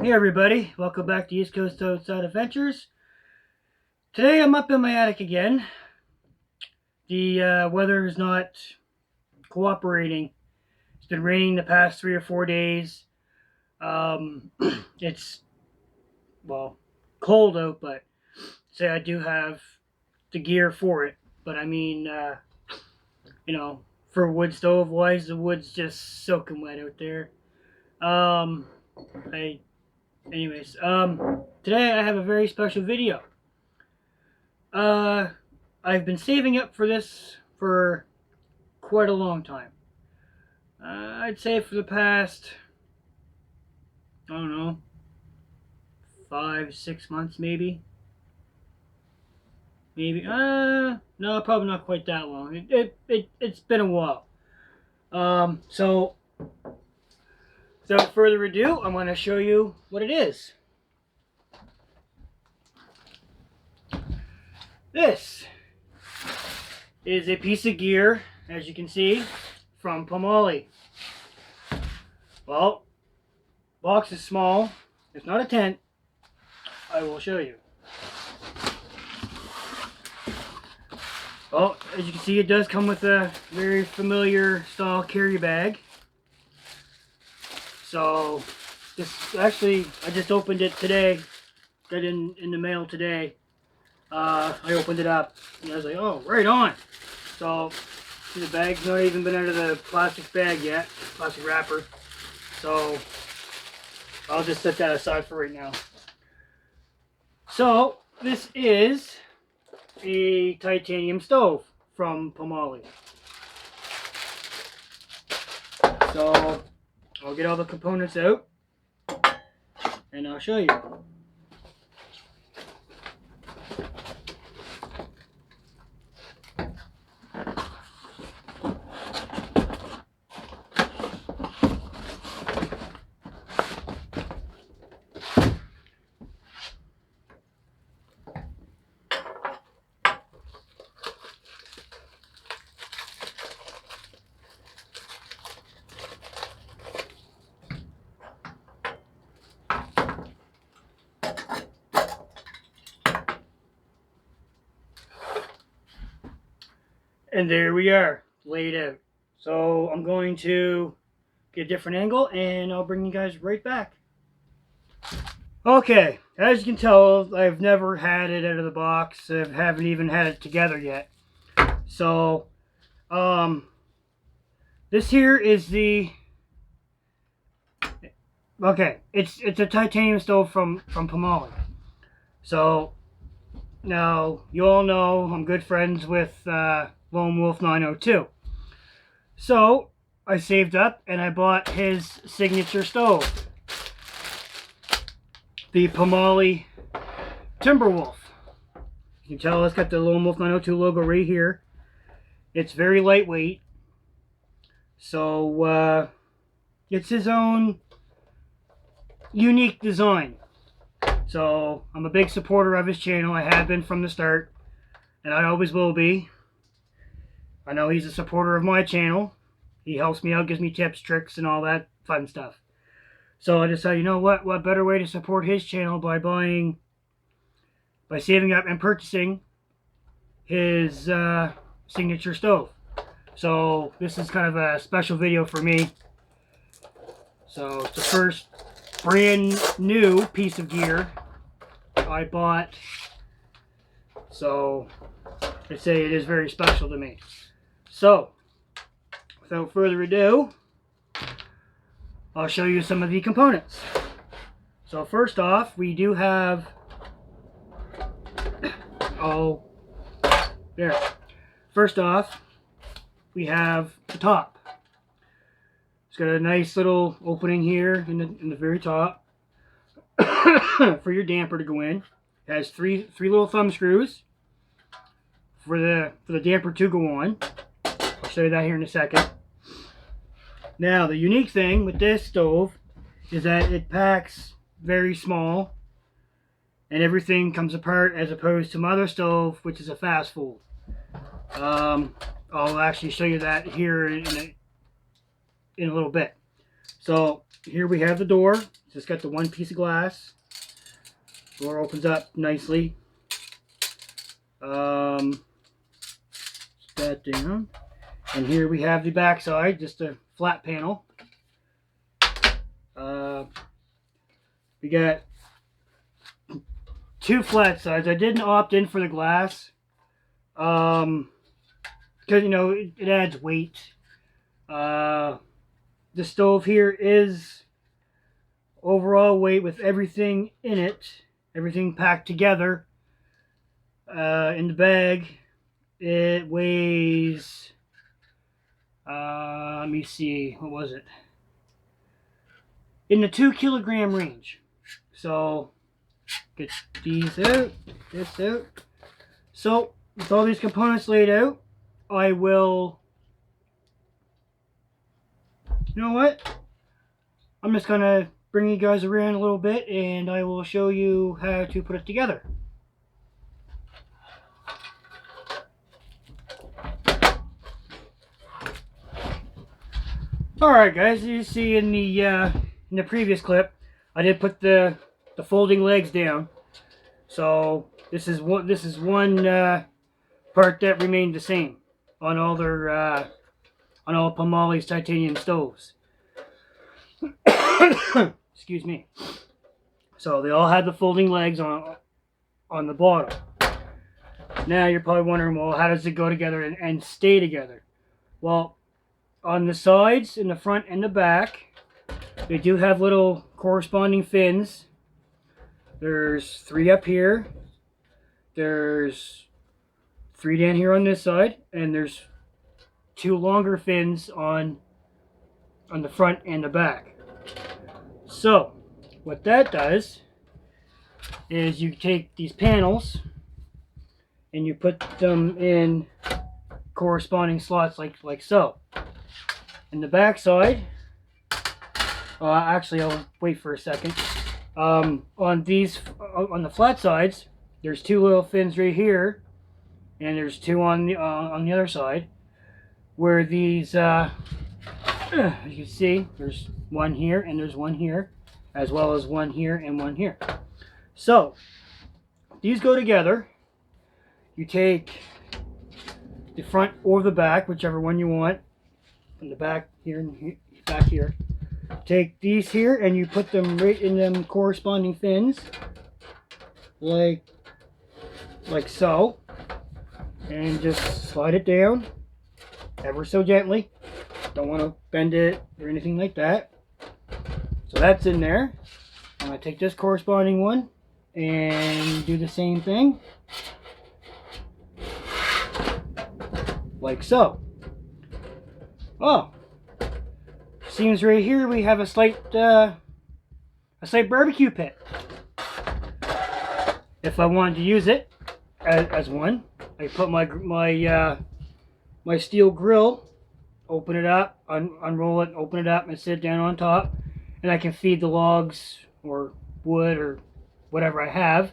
Hey everybody, welcome back to East Coast Outside Adventures. Today I'm up in my attic again. The weather is not cooperating. It's been raining the past 3 or 4 days. Um, it's, well, cold out, but say I do have the gear for it. But I mean, for a wood stove, why is the wood's just soaking wet out there? Um, I, today I have a very special video. Uh, I've been saving up for this for quite a long time. I'd say for the past, I don't know, 5, 6 months maybe. Maybe, no, probably not quite that long. It's been a while. So, without further ado, I'm going to show you what it is. This is a piece of gear, as you can see, from Pomoly. Well, box is small. It's not a tent. I will show you. Well, as you can see, it does come with a very familiar style carry bag. So, this actually, I just opened it today. Got it in the mail today. I opened it up and I was like, oh, right on. So, see, the bag's not even been out of the plastic bag yet, plastic wrapper. So, I'll just set that aside for right now. So, this is a titanium stove from Pomoly. So I'll get all the components out and I'll show you. And there we are, laid out. So I'm going to get a different angle and I'll bring you guys right back. Okay, as you can tell, I've never had it out of the box. I haven't even had it together yet. So, this here is the, okay, it's a titanium stove from Pomoly. So, now, you all know I'm good friends with Lone Wolf 902. So, I saved up and I bought his signature stove. The Pomoly Timberwolf. You can tell it's got the Lone Wolf 902 logo right here. It's very lightweight. So, it's his own unique design. So, I'm a big supporter of his channel. I have been from the start. And I always will be. I know he's a supporter of my channel. He helps me out, gives me tips, tricks, and all that fun stuff. So I decided, you know what better way to support his channel by saving up and purchasing his signature stove. So this is kind of a special video for me. So it's the first brand new piece of gear I bought. So I'd say it is very special to me. So, without further ado, I'll show you some of the components. So first off, we do have, there. First off, we have the top. It's got a nice little opening here in the very top for your damper to go in. It has three little thumb screws for the damper to go on. I'll show you that here in a second. Now, the unique thing with this stove is that it packs very small and everything comes apart, as opposed to my other stove, which is a fast fold. I'll actually show you that here in a little bit. So here we have the door. Just got the one piece of glass. Door opens up nicely. That down. And here we have the back side, just a flat panel. We got two flat sides. I didn't opt in for the glass because you know it adds weight. The stove here is overall weight with everything in it, everything packed together in the bag. It weighs, let me see, what was it? In the 2 kilogram range. So, get these out, this out. So, with all these components laid out, I will, you know what? I'm just going to bring you guys around a little bit and I will show you how to put it together. Alright guys, as you see in the previous clip, I did put the folding legs down. So this is one part that remained the same on all their on all Pomoly's titanium stoves. Excuse me. So they all had the folding legs on the bottom. Now you're probably wondering, well, how does it go together and stay together? Well, on the sides, in the front and the back, they do have little corresponding fins. There's 3 up here. There's 3 down here on this side, and there's 2 longer fins on the front and the back. So, what that does is you take these panels and you put them in corresponding slots like so. In the back side, actually I'll wait for a second. On the flat sides, there's 2 little fins right here, and there's 2 on the other side. Where these, as you see, there's 1 here and there's 1 here, as well as 1 here and 1 here. So these go together. You take the front or the back, whichever one you want. In the back here and back here. Take these here and you put them right in them corresponding fins, like so, and just slide it down ever so gently. Don't want to bend it or anything like that. So that's in there. I'm going to take this corresponding one and do the same thing, like so. Oh, seems right here we have a slight barbecue pit. If I wanted to use it as one, I put my steel grill, open it up, unroll it, open it up, and sit down on top, and I can feed the logs or wood or whatever I have.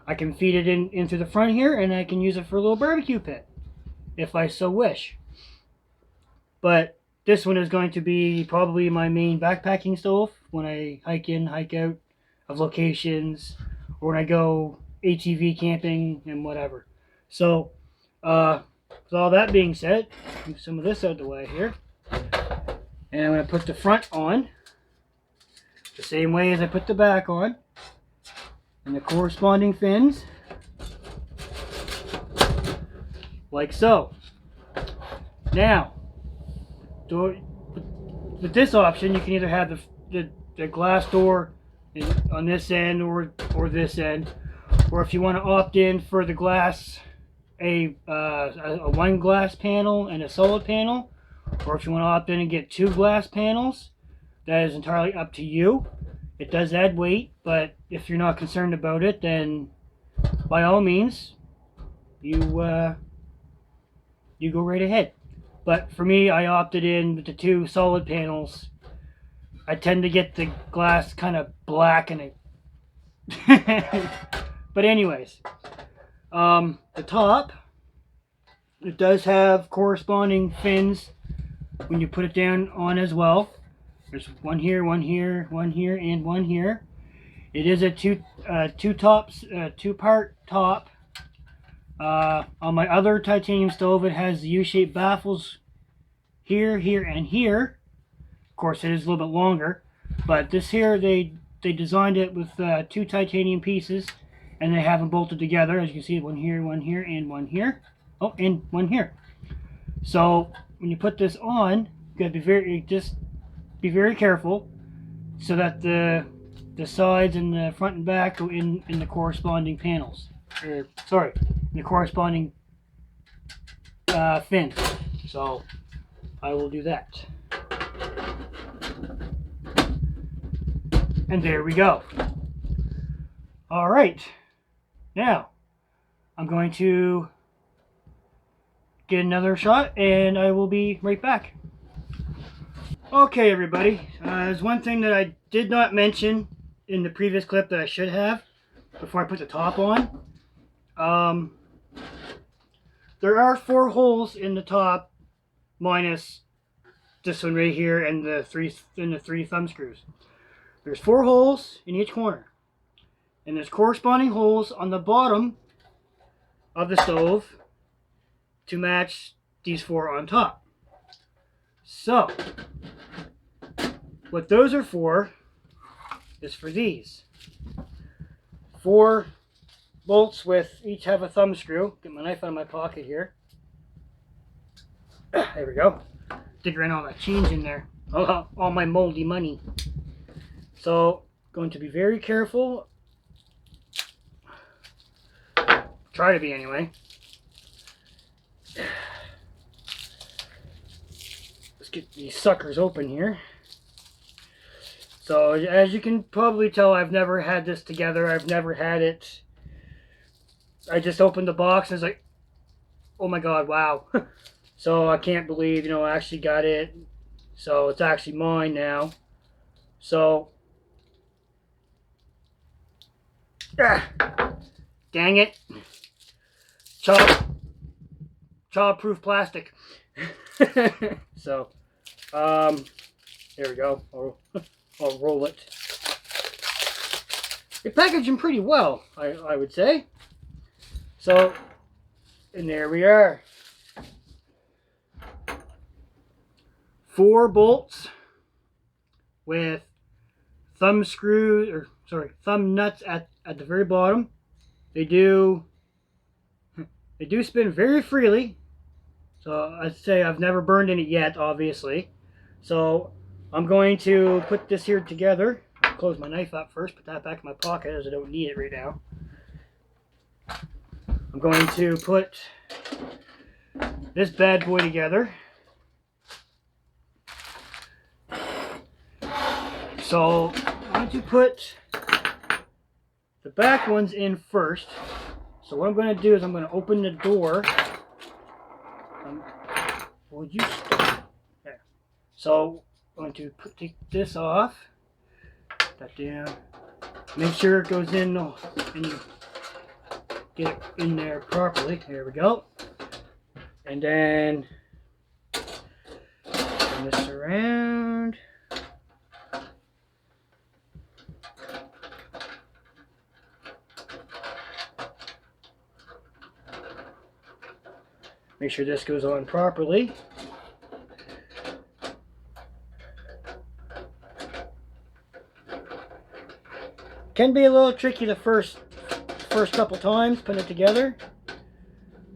I can feed it in through the front here, and I can use it for a little barbecue pit if I so wish. But this one is going to be probably my main backpacking stove when I hike in, hike out of locations, or when I go ATV camping and whatever. So, with all that being said, move some of this out of the way here. And I'm going to put the front on the same way as I put the back on. And the corresponding fins, like so. Now, with this option, you can either have the glass door on this end or this end, or if you want to opt in for the glass, a 1 glass panel and a solid panel, or if you want to opt in and get 2 glass panels, that is entirely up to you. It does add weight, but if you're not concerned about it, then by all means, you go right ahead. But for me, I opted in with the 2 solid panels. I tend to get the glass kind of black in it. But anyways, the top, it does have corresponding fins when you put it down on as well. There's one here, one here, one here, and one here. It is a two-part top. On my other titanium stove, it has the U-shaped baffles here, here, and here. Of course, it is a little bit longer, but this here, they designed it with 2 titanium pieces, and they have them bolted together. As you can see, one here, and one here. Oh, and one here. So when you put this on, you gotta be very careful, so that the sides and the front and back go in the corresponding panels. In the corresponding fins. So I will do that. And there we go. All right. Now I'm going to get another shot, and I will be right back. Okay, everybody. There's one thing that I did not mention in the previous clip that I should have before I put the top on. There are 4 holes in the top, minus this one right here and the 3 thumb screws. There's 4 holes in each corner, and there's corresponding holes on the bottom of the stove to match these 4 on top. So what those are for is for these 4 bolts, with each have a thumb screw. Get my knife out of my pocket here. There we go. Dig around all that change in there. All my moldy money. So, going to be very careful. Try to be anyway. Let's get these suckers open here. So, as you can probably tell, I've never had this together. I've never had it. I just opened the box and it's like, oh my god, wow. So I can't believe, I actually got it. So it's actually mine now. So, dang it. Child-proof plastic. So, there we go. I'll roll it. They packaged them pretty well, I would say. So, and there we are. 4 bolts with thumb nuts at the very bottom. They do spin very freely. So I'd say I've never burned in it yet, obviously. So I'm going to put this here together. I'll close my knife up first, put that back in my pocket as I don't need it right now. I'm going to put this bad boy together. So I'm going to put the back ones in first. So what I'm going to do is I'm going to open the door. Would you stop? There. So I'm going to take this off. Put that down. Make sure it goes in and you get it in there properly. There we go. And then turn this around. Make sure this goes on properly. Can be a little tricky the first couple times putting it together.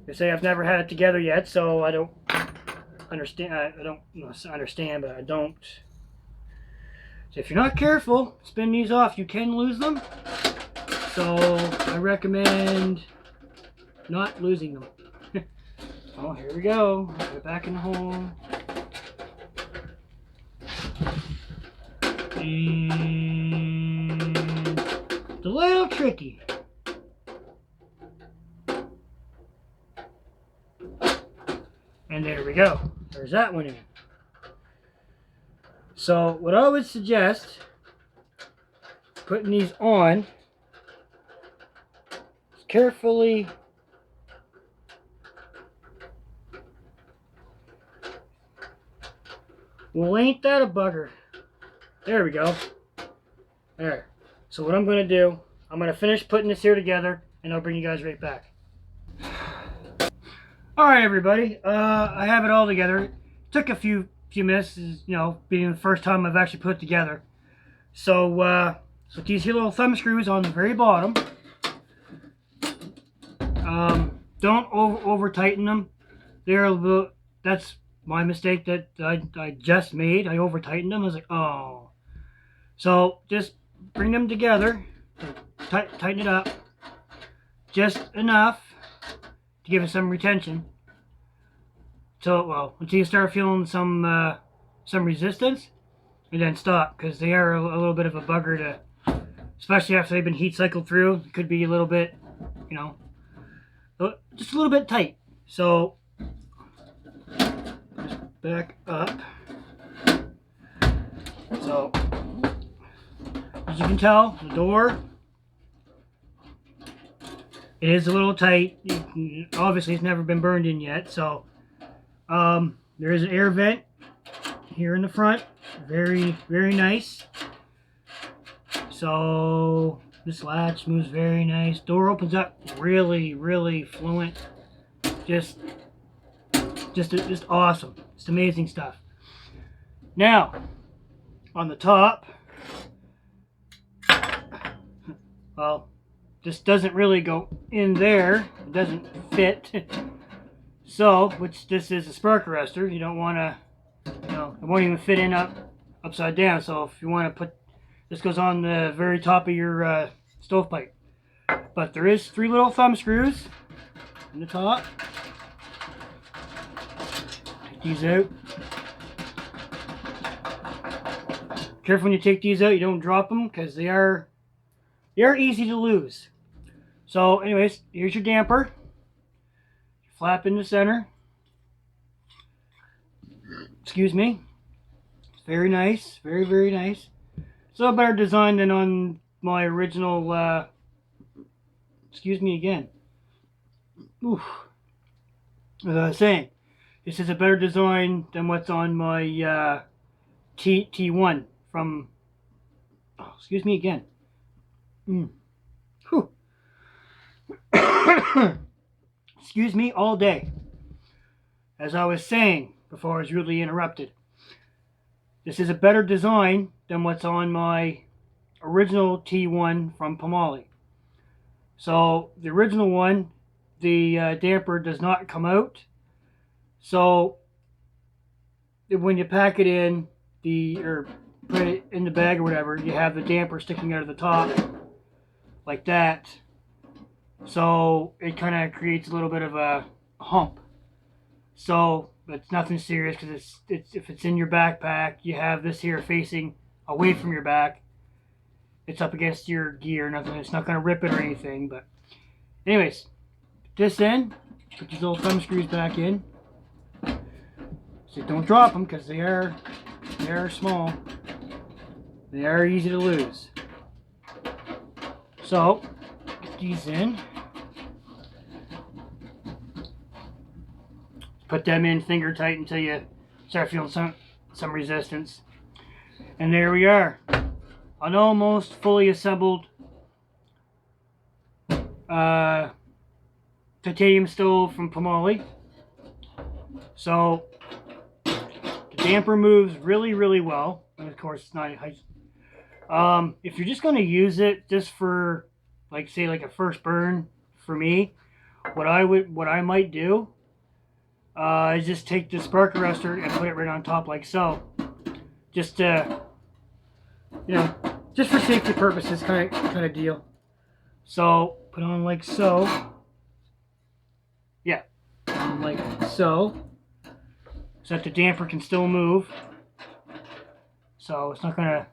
They say I've never had it together yet, so I don't understand. I don't understand, but I don't. So if you're not careful, spin these off, you can lose them. So I recommend not losing them. Oh, here we go. Put it back in the hole. And it's a little tricky. And there we go. There's that one in. So what I would suggest, putting these on, is carefully well, ain't that a bugger? There we go. There. So what I'm going to do, I'm going to finish putting this here together, and I'll bring you guys right back. Alright everybody, I have it all together. It took a few minutes, you know, being the first time I've actually put it together. So, so these here little thumb screws on the very bottom. Don't over tighten them. They're a little, that's my mistake that I just made. I over tightened them. I was like, oh. So just bring them together, tighten it up just enough to give it some retention. So, well, until you start feeling some resistance, and then stop, because they are a little bit of a bugger to, especially after they've been heat cycled through. It could be a little bit, you know, just a little bit tight. So just back up. So as you can tell, the door, it is a little tight. Obviously it's never been burned in yet. So there is an air vent here in the front. Very, very nice. So this latch moves very nice. Door opens up really, really fluent. Just awesome. It's amazing stuff. Now, on the top, well, this doesn't really go in there. It doesn't fit. So, which this is a spark arrestor. You don't want to, you know, it won't even fit in upside down. So if you want to put, this goes on the very top of your stovepipe. But there is 3 little thumb screws in the top. Take these out. Careful when you take these out, you don't drop them, because they are easy to lose. So anyways, here's your damper. Flap in the center. Excuse me. It's very nice. Very, very nice. It's a little better design than on my original, excuse me again. Oof. As I was saying, this is a better design than what's on my T1 from, oh, excuse me again. Whew. Excuse me all day. As I was saying before I was rudely interrupted, this is a better design than what's on my original T1 from Pomoly. So the original one, the damper does not come out. So when you pack it in, or put it in the bag or whatever, you have the damper sticking out of the top like that. So it kind of creates a little bit of a hump. So it's nothing serious, because it's if it's in your backpack, you have this here facing away from your back. It's up against your gear, nothing. It's not going to rip it or anything. But anyways, put this in, put these little thumb screws back in. So don't drop them, because they are small. They are easy to lose. So get these in. Put them in finger tight until you start feeling some resistance. And there we are. An almost fully assembled titanium stove from Pomoly. So the damper moves really, really well. And of course, it's not if you're just going to use it just for, like, say, like a first burn, for me, what I might do is just take the spark arrestor and put it right on top like so. Just you know, just for safety purposes, kind of deal. So put on like so. Yeah, like so that the damper can still move. So it's not gonna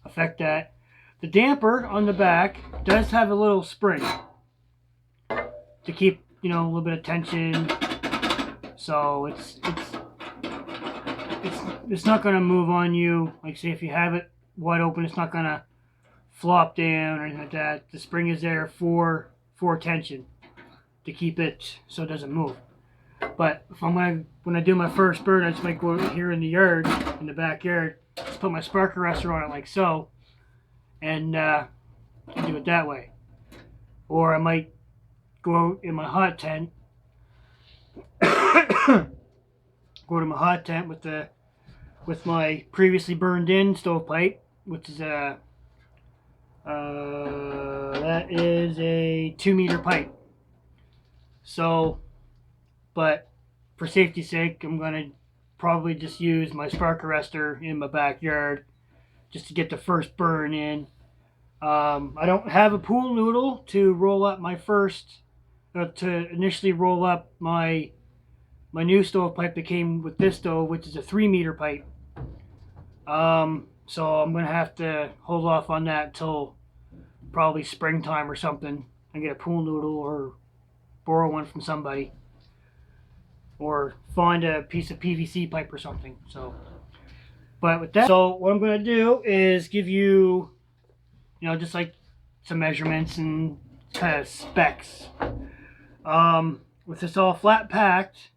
affect that. The damper on the back does have a little spring to keep, you know, a little bit of tension. So it's not gonna move on you. Like, say if you have it wide open, it's not gonna flop down or anything like that. The spring is there for tension to keep it so it doesn't move. But if when I do my first burn, I just might go out here in the yard, in the backyard, just put my spark arrestor on it like so, and do it that way. Or I might go out in my hot tent, go to my hot tent with my previously burned in stovepipe, which is that is a 2-meter pipe. So, but for safety's sake, I'm gonna probably just use my spark arrestor in my backyard just to get the first burn in. I don't have a pool noodle to roll up my to initially roll up my new stovepipe that came with this stove, which is a 3-meter pipe. So I'm gonna have to hold off on that till probably springtime or something and get a pool noodle or borrow one from somebody or find a piece of PVC pipe or something. So, but with that, so what I'm gonna do is give you, just like some measurements and kind of specs. With this all flat packed,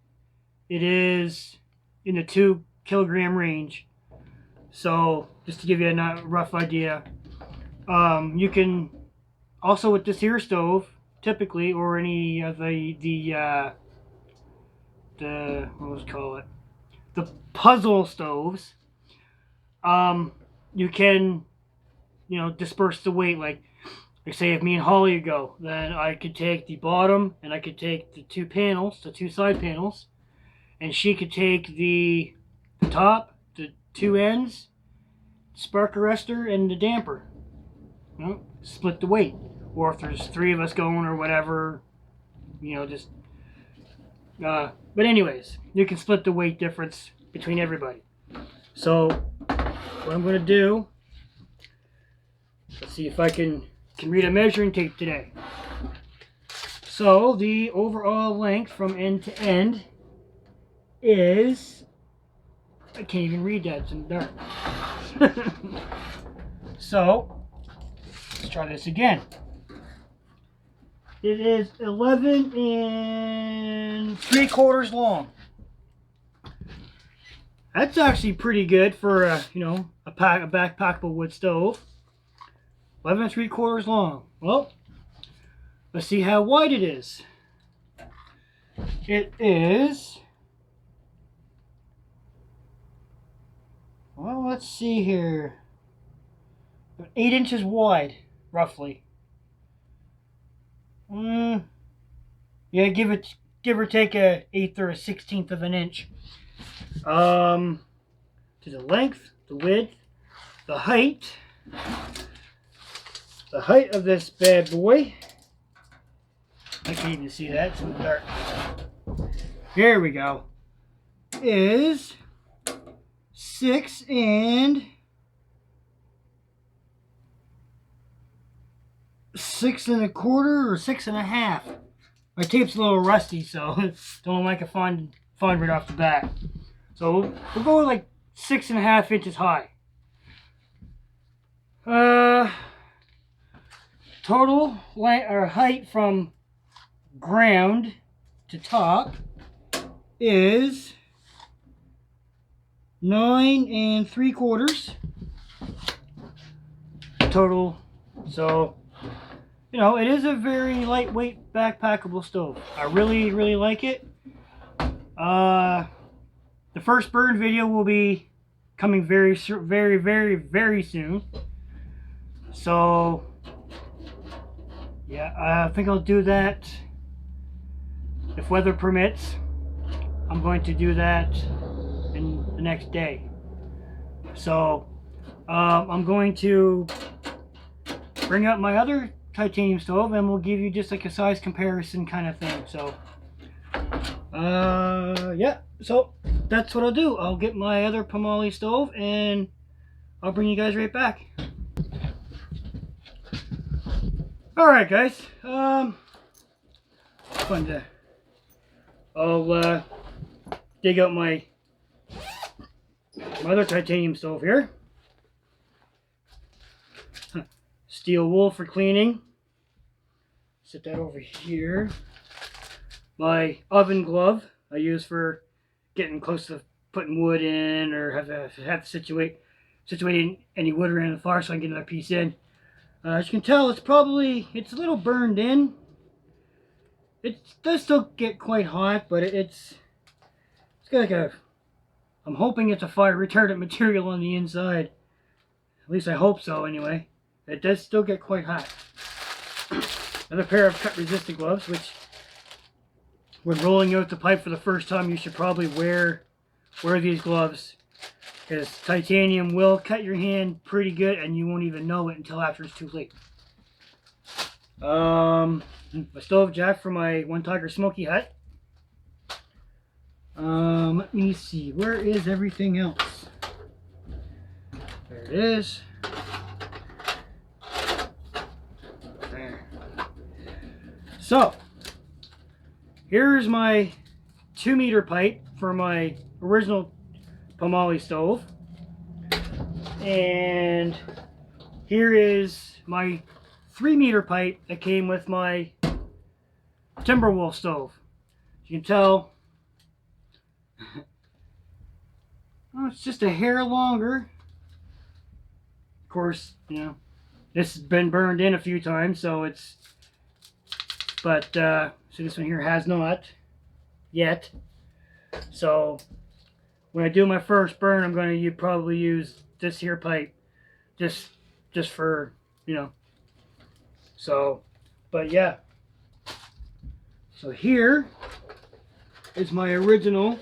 it is in the 2 kilogram range. So just to give you a rough idea, you can also with this here stove typically, or any of the what was call it, the puzzle stoves, you can disperse the weight. Like say if me and Holly go, then I could take the bottom and I could take the 2 panels, the 2 side panels, and she could take the top, the 2 ends, spark arrestor, and the damper. Split the weight. Or if there's 3 of us going or whatever, just but anyways, you can split the weight difference between everybody. So what I'm going to do, let's see if I can read a measuring tape today. So the overall length from end to end is, I can't even read that, it's in the dark. So let's try this again. It is 11 3/4 long. That's actually pretty good for a backpackable wood stove. 11 3/4 long. Well, let's see how wide it is. It is, well, let's see here, 8 inches wide, roughly. Yeah, give or take a 1/8 or a 1/16 of an inch. To the length, the width, the height of this bad boy. I can't even see that, it's in the dark. Here we go. Is 6 and 6 1/4 or 6 1/2. My tape's a little rusty, so don't know if I can find right off the bat. So we'll go like 6 1/2 inches high. Total length or height from ground to top is 9 3/4 total. So it is a very lightweight backpackable stove. I really, really like it. The first burn video will be coming very, very, very, very soon. So, yeah, I think I'll do that if weather permits. I'm going to do that in the next day. So, I'm going to bring up my other titanium stove and we'll give you just like a size comparison kind of thing. So yeah, so that's what I'll do. I'll get my other Pomoly stove and I'll bring you guys right back. Alright guys, fun to, I'll dig out my other titanium stove here. Steel wool for cleaning. Set that over here. My oven glove I use for getting close to putting wood in, or have to situate any wood around the fire so I can get another piece in. As you can tell, it's a little burned in. It does still get quite hot, but it's got like I'm hoping it's a fire retardant material on the inside. At least I hope so anyway. It does still get quite hot. Another pair of cut resistant gloves, which when rolling out the pipe for the first time you should probably wear these gloves, because titanium will cut your hand pretty good and you won't even know it until after it's too late. My stove jack for my One Tiger Smoky Hut. Let me see, where is everything else? There it is. There. So, here's my 2-meter pipe for my original Pomoly stove. And here is my 3-meter pipe that came with my Timberwolf stove. As you can tell, oh, it's just a hair longer. Of course, you know, this has been burned in a few times, so it's, but so this one here has not yet. So when I do my first burn, I'm going to probably use this here pipe just for, you know. So, but yeah. So here is my original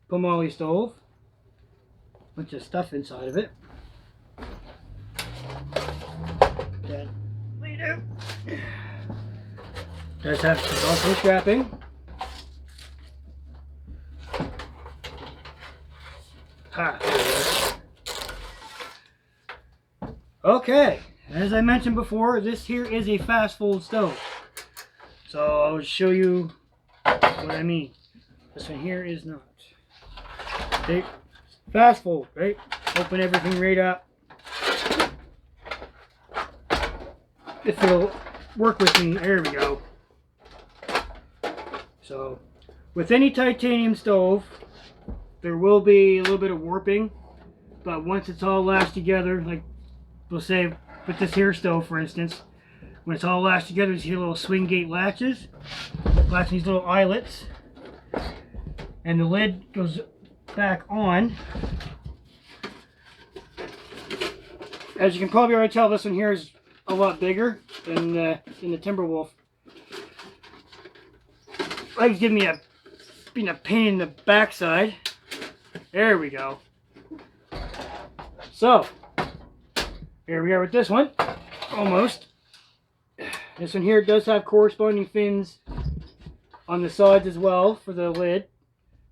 Pomoly stove. Bunch of stuff inside of it. That laid out. Does have some also strapping. Okay, as I mentioned before, this here is a fast fold stove. So I'll show you what I mean. This one here is not. Okay, fast fold, right? Open everything right up. If it'll work with me, there we go. So, with any titanium stove, there will be a little bit of warping, but once it's all lashed together, like we'll say with this here stove for instance, when it's all lashed together, you see little swing gate latches, latch these little eyelets, and the lid goes back on. As you can probably already tell, this one here is a lot bigger than the Timberwolf. Like give me being a pain in the backside. There we go. So here we are with this one. Almost. This one here does have corresponding fins on the sides as well for the lid.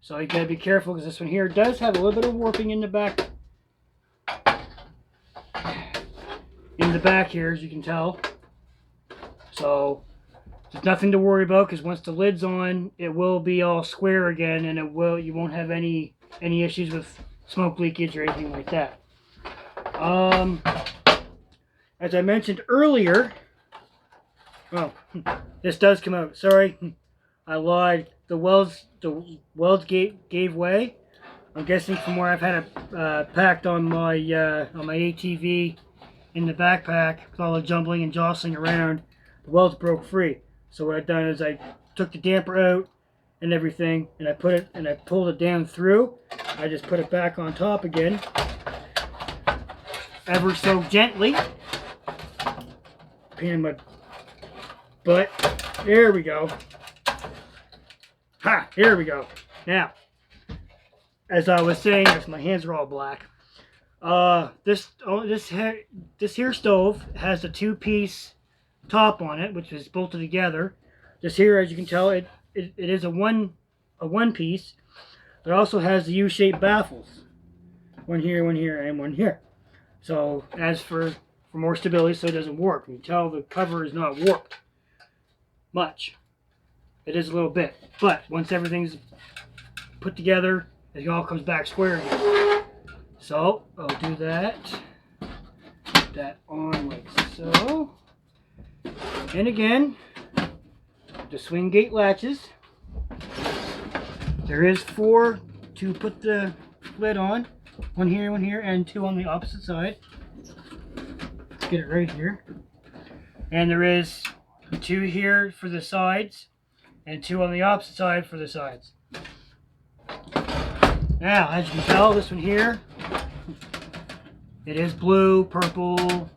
So you gotta be careful because this one here does have a little bit of warping in the back. In the back here, as you can tell. So there's nothing to worry about because once the lid's on, it will be all square again, and you won't have any issues with smoke leakage or anything like that. As I mentioned earlier, oh, this does come out. Sorry, I lied. The welds gave way. I'm guessing from where I've had it packed on my ATV in the backpack with all the jumbling and jostling around, the welds broke free. So what I've done is I took the damper out and everything, and I pulled it down through. I just put it back on top again, ever so gently. Pain in my butt. There we go. Ha! Here we go. Now, as I was saying, as my hands are all black, this here stove has a 2-piece top on it, which is bolted together. This here, as you can tell, it is a one piece. It also has the U-shaped baffles. One here, and one here. So as for more stability, so it doesn't warp. You can tell the cover is not warped much. It is a little bit, but once everything's put together, it all comes back square again. So I'll do that. Put that on like so. And again, the swing gate latches. There is 4 to put the lid on. 1 here, and 2 on the opposite side. Let's get it right here. And there is 2 here for the sides, and 2 on the opposite side for the sides. Now, as you can tell, this one here, it is blue, purple,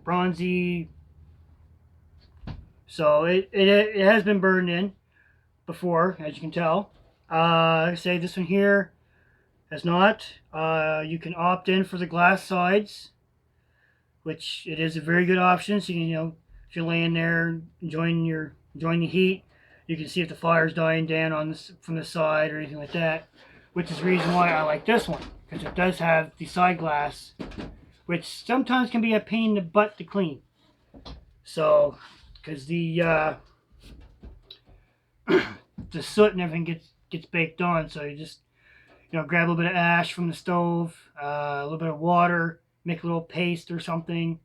bronzy. So it has been burned in before, as you can tell. Like I say, this one here has not. You can opt in for the glass sides, which it is a very good option. So you can, if you're laying there enjoying the heat, you can see if the fire's dying down on this from the side or anything like that. Which is the reason why I like this one, because it does have the side glass, which sometimes can be a pain in the butt to clean. So, because the the soot and everything gets baked on, so you just grab a little bit of ash from the stove, a little bit of water, make a little paste or something,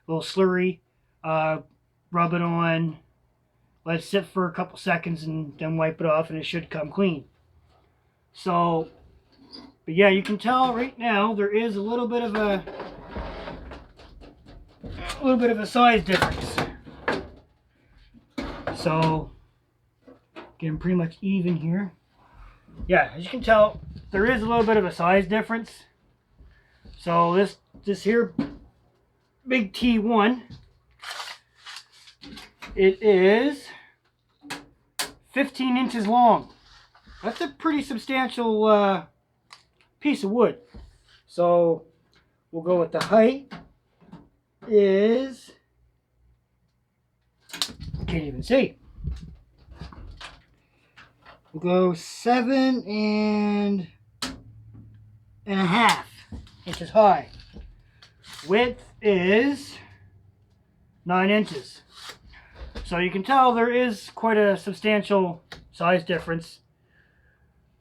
a little slurry, rub it on, let it sit for a couple seconds, and then wipe it off, and it should come clean. So, but yeah, you can tell right now there is a little bit of a size difference. So, getting pretty much even here. Yeah, as you can tell, there is a little bit of a size difference. So this here big T1, it is 15 inches long. That's a pretty substantial piece of wood. So we'll go with the height is, can't even see. We'll go 7.5 inches high. Width is 9 inches. So you can tell there is quite a substantial size difference.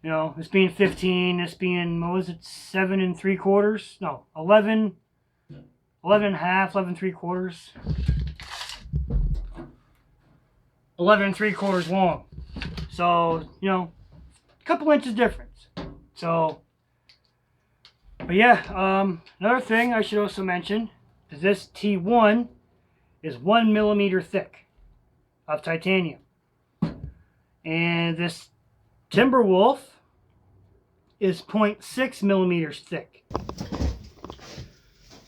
This being 15, this being, what was it, 7 3/4? No, 11 1/2, 11 3/4. 11 3/4 long. So, a couple inches difference. So, but yeah, another thing I should also mention is this T1 is 1 millimeter thick of titanium. And this Timberwolf is 0.6 millimeters thick.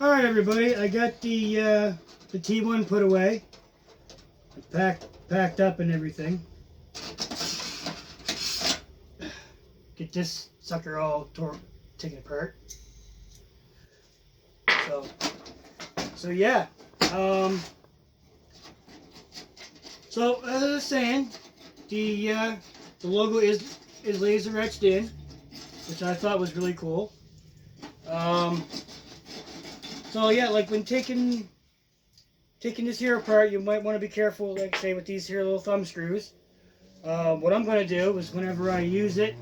Alright everybody, I got the T1 put away, packed up and everything. Get this sucker all taken apart. So yeah. So as I was saying, the logo is laser etched in, which I thought was really cool. So yeah, like when taking this here apart, you might want to be careful, like say with these here little thumb screws. What I'm going to do is whenever I use it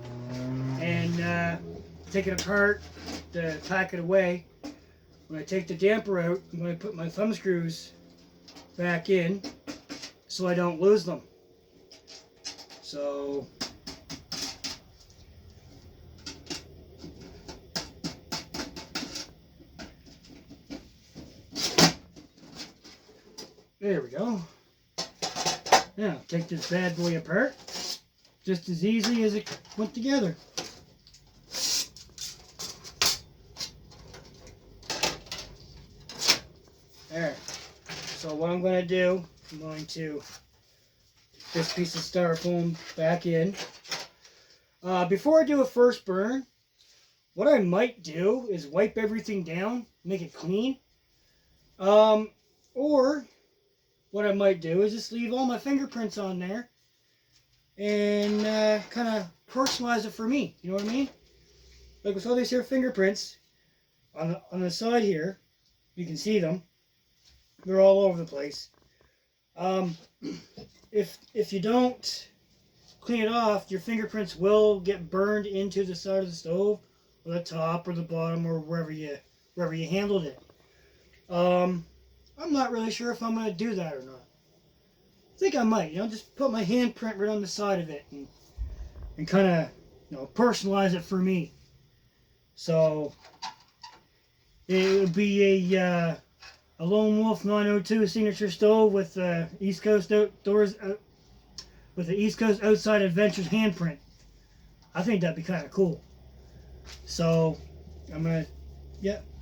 and take it apart to pack it away, when I take the damper out, I'm going to put my thumb screws back in so I don't lose them. So there we go. Now take this bad boy apart just as easy as it went together. There. So what I'm going to do, I'm going to put this piece of styrofoam back in. Before I do a first burn, what I might do is wipe everything down, make it clean. Or what I might do is just leave all my fingerprints on there and kind of personalize it for me. You know what I mean? Like with all these here fingerprints on the side here, you can see them. They're all over the place. If you don't clean it off, your fingerprints will get burned into the side of the stove, or the top, or the bottom, or wherever you handled it. I'm not really sure if I'm going to do that or not. I think I might, just put my handprint right on the side of it and kind of personalize it for me. So it would be a Lone Wolf 902 signature stove with East Coast outdoors with the East Coast Outside Adventures handprint. I think that'd be kind of cool. So I'm gonna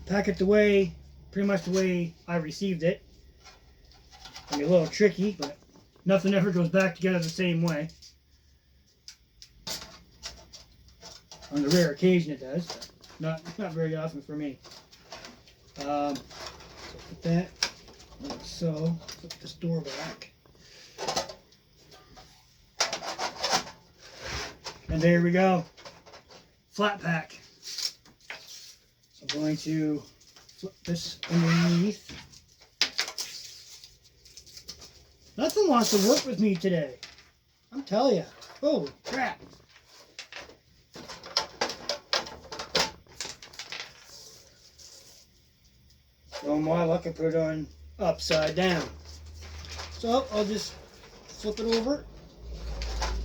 pack it pretty much the way I received it. It'll be a little tricky, but nothing ever goes back together the same way. On the rare occasion it does, but not very often for me. So put that like so. Put this door back. And there we go. Flat pack. So I'm going to flip this underneath. Nothing wants to work with me today. I'm telling you. Holy crap. Oh my luck, I put it on upside down. So I'll just flip it over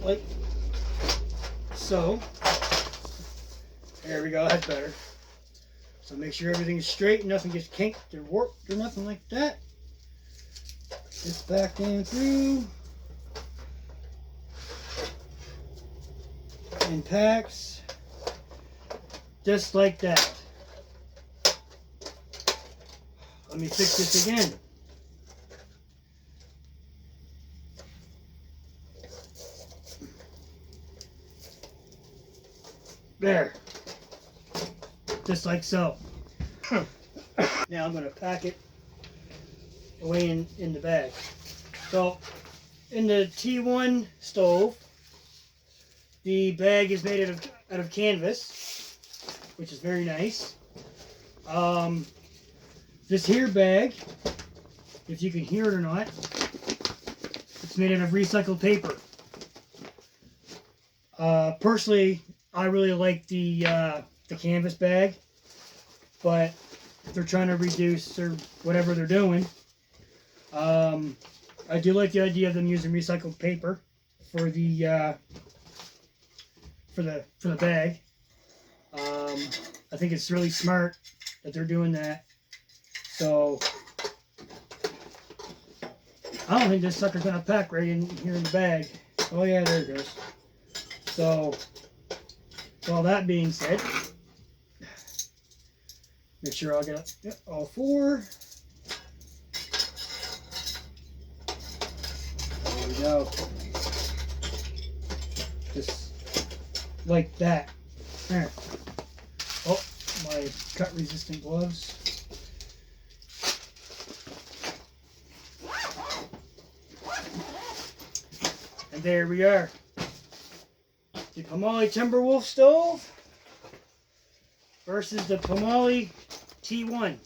like so. There we go, that's better. So make sure everything's straight, nothing gets kinked or warped or nothing like that. This back down through. And packs. Just like that. Let me fix this again. There. Just like so. Now I'm going to pack it away in the bag. So in the T1 stove, the bag is made out of canvas, which is very nice. This here bag, if you can hear it or not, it's made out of recycled paper. Personally, I really like the canvas bag, but if they're trying to reduce or whatever they're doing, I do like the idea of them using recycled paper for the bag. I think it's really smart that they're doing that. So I don't think this sucker's gonna pack right in here in the bag. Oh yeah, there it goes. So with all that being said, make sure I'll get all four. There we go. Just like that. There. Oh, my cut resistant gloves. And there we are. The Pomoly Timberwolf stove versus the Pomoly T1. Like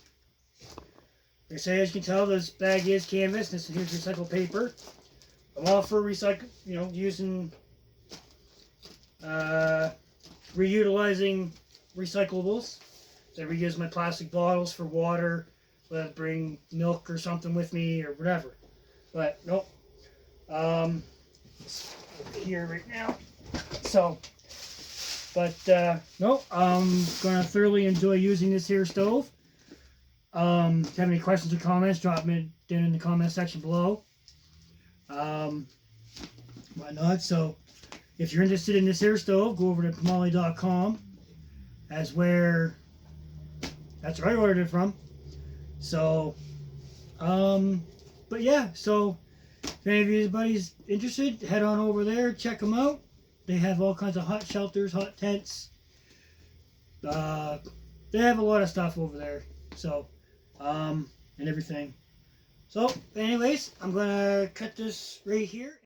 I say, as you can tell, this bag is canvas. Here's recycled paper. I'm all for using reutilizing recyclables. So I reuse my plastic bottles for water, let it bring milk or something with me or whatever. But nope. Over here right now. So, but no, I'm gonna thoroughly enjoy using this here stove. If you have any questions or comments, drop me down in the comment section below. Whatnot. So, if you're interested in this here stove, go over to Pomoly.com. That's where I ordered it from. So, but yeah, so if any of anybody's interested, head on over there, check them out. They have all kinds of hot shelters, hot tents. They have a lot of stuff over there. So, and everything. So, anyways, I'm gonna cut this right here.